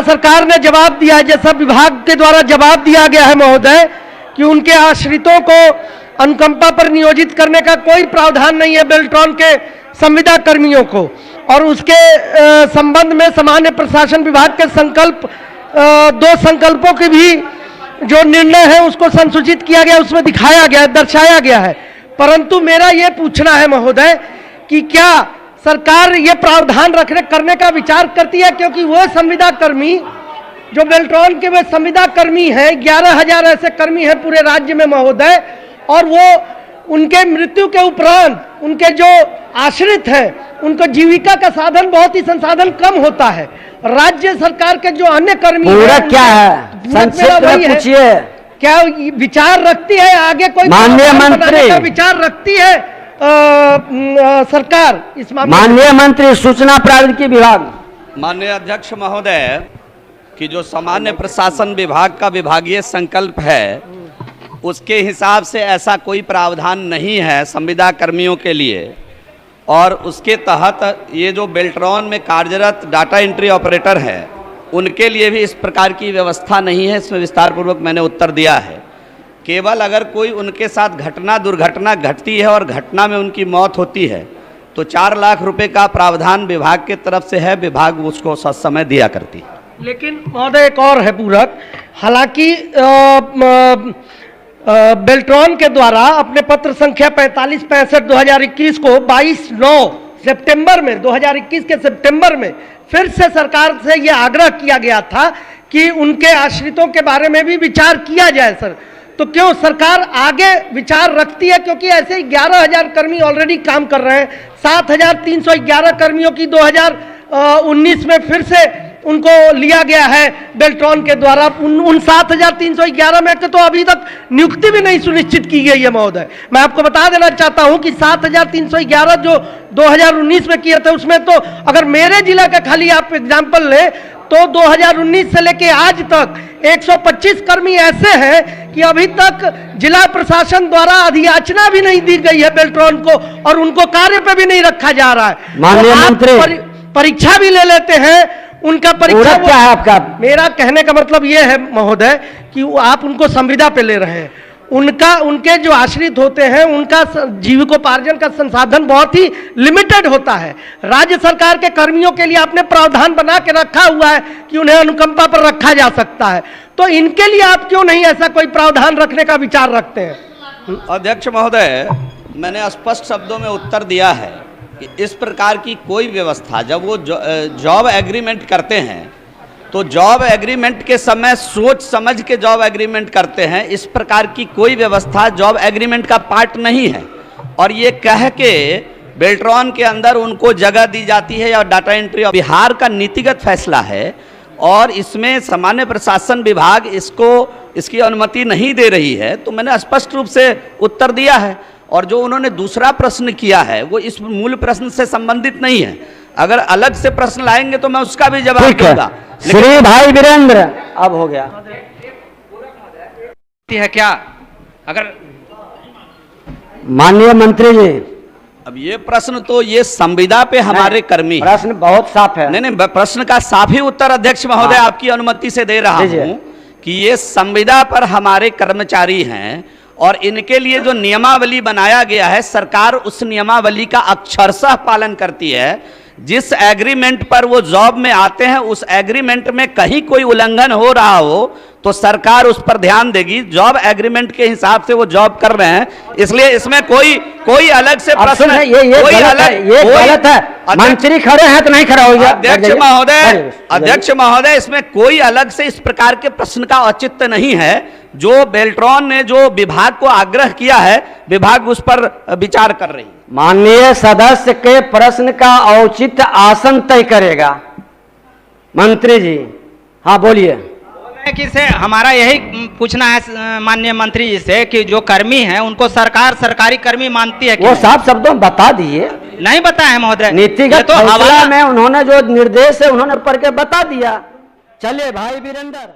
सरकार ने जवाब दिया है, जैसा विभाग के द्वारा जवाब दिया गया है महोदय, कि उनके आश्रितों को अनुकंपा पर नियोजित करने का कोई प्रावधान नहीं है बेल्ट्रॉन के संविदा कर्मियों को। और उसके संबंध में सामान्य प्रशासन विभाग के संकल्प 2 संकल्पों की भी जो निर्णय है उसको संसूचित किया गया, उसमें दिखाया गया, दर्शाया गया है। परंतु मेरा ये पूछना है महोदय कि क्या सरकार ये प्रावधान करने का विचार करती है, क्योंकि वो संविदा कर्मी जो बेल्ट्रॉन के वे संविदा कर्मी हैं, 11,000 ऐसे कर्मी हैं पूरे राज्य में महोदय, और वो उनके मृत्यु के उपरांत उनके जो आश्रित हैं उनको जीविका का साधन बहुत ही संसाधन कम होता है। राज्य सरकार के जो अन्य कर्मी पूरा क्या है संक्षिप्त में पूछिए, क्या विचार रखती है आगे कोई माननीय मंत्री का विचार रखती है सरकार इस मामले? माननीय मंत्री सूचना प्रौद्योगिकी विभाग। माननीय अध्यक्ष महोदय, कि जो सामान्य प्रशासन विभाग का विभागीय संकल्प है उसके हिसाब से ऐसा कोई प्रावधान नहीं है संविदा कर्मियों के लिए, और उसके तहत ये जो बेल्ट्रॉन में कार्यरत डाटा एंट्री ऑपरेटर है उनके लिए भी इस प्रकार की व्यवस्था नहीं है। इसमें विस्तार पूर्वक मैंने उत्तर दिया है। केवल अगर कोई उनके साथ दुर्घटना घटती है और घटना में उनकी मौत होती है तो 4 लाख रुपए का प्रावधान विभाग के तरफ से है, विभाग उसको ससमय दिया करती है। लेकिन महोदय एक और है पूरक, हालांकि बेल्ट्रॉन के द्वारा अपने पत्र संख्या 4565/2021 को 22/9 सितंबर में 2021 के सितंबर में फिर से सरकार से यह आग्रह किया गया था कि उनके आश्रितों के बारे में भी विचार किया जाए। सर, तो क्यों सरकार आगे विचार रखती है? क्योंकि ऐसे ही 11,000 कर्मी ऑलरेडी काम कर रहे हैं। 7,311 कर्मियों की 2019 में फिर से उनको लिया गया है बेल्ट्रॉन के द्वारा। उन 7,311 में तो अभी तक नियुक्ति भी नहीं सुनिश्चित की गई है महोदय। मैं आपको बता देना चाहता हूं कि 7,311 जो 2019 में किए थे उसमें तो अगर मेरे जिला का खाली आप एग्जाम्पल ले तो 2019 से लेके आज तक 125 कर्मी ऐसे हैं कि अभी तक जिला प्रशासन द्वारा अधियाचना भी नहीं दी गई है बेल्ट्रॉन को, और उनको कार्य पे भी नहीं रखा जा रहा है। माननीय मंत्री परीक्षा भी ले लेते हैं, उनका परीक्षा क्या है आपका? मेरा कहने का मतलब यह है महोदय कि आप उनको संविदा पे ले रहे हैं। उनके जो आश्रित होते हैं उनका जीविकोपार्जन का संसाधन बहुत ही लिमिटेड होता है। राज्य सरकार के कर्मियों के लिए आपने प्रावधान बना के रखा हुआ है कि उन्हें अनुकंपा पर रखा जा सकता है, तो इनके लिए आप क्यों नहीं ऐसा कोई प्रावधान रखने का विचार रखते हैं? अध्यक्ष महोदय, मैंने स्पष्ट शब्दों में उत्तर दिया है कि इस प्रकार की कोई व्यवस्था, जब वो जॉब एग्रीमेंट करते हैं तो जॉब एग्रीमेंट के समय सोच समझ के जॉब एग्रीमेंट करते हैं। इस प्रकार की कोई व्यवस्था जॉब एग्रीमेंट का पार्ट नहीं है। और ये कह के बेल्ट्रॉन के अंदर उनको जगह दी जाती है या डाटा एंट्री बिहार का नीतिगत फैसला है, और इसमें सामान्य प्रशासन विभाग इसकी अनुमति नहीं दे रही है। तो मैंने स्पष्ट रूप से उत्तर दिया है। और जो उन्होंने दूसरा प्रश्न किया है वो इस मूल प्रश्न से संबंधित नहीं है। अगर अलग से प्रश्न लाएंगे तो मैं उसका भी जवाब दूंगा। श्री भाई वीरेंद्र, अब हो गया है क्या? अगर माननीय मंत्री जी, अब ये प्रश्न तो ये संविदा पे हमारे कर्मी, प्रश्न बहुत साफ है। नहीं, प्रश्न का साफ ही उत्तर अध्यक्ष महोदय आपकी अनुमति से दे रहा हूं कि ये संविदा पर हमारे कर्मचारी हैं और इनके लिए जो नियमावली बनाया गया है सरकार उस नियमावली का अक्षरशः पालन करती है। जिस एग्रीमेंट पर वो जॉब में आते हैं उस एग्रीमेंट में कहीं कोई उल्लंघन हो रहा हो तो सरकार उस पर ध्यान देगी। जॉब एग्रीमेंट के हिसाब से वो जॉब कर रहे हैं, इसलिए इसमें कोई अलग से प्रश्न है, ये गलत है। मंत्री खड़े हैं तो नहीं खड़ा हो गया। अध्यक्ष महोदय, इसमें कोई अलग से इस प्रकार के प्रश्न का औचित्य नहीं है। जो बेल्ट्रॉन ने जो विभाग को आग्रह किया है विभाग उस पर विचार कर रही है। माननीय सदस्य के प्रश्न का औचित्य आसन तय करेगा। मंत्री जी, हाँ बोलिए। कि से हमारा यही पूछना है माननीय मंत्री जी से कि जो कर्मी हैं उनको सरकार सरकारी कर्मी मानती है? वो साफ शब्दों बता दिए। नहीं बताया है महोदय। नीतिगत फैसला में उन्होंने जो निर्देश है उन्होंने पढ़ के बता दिया। चलिए भाई वीरेंद्र।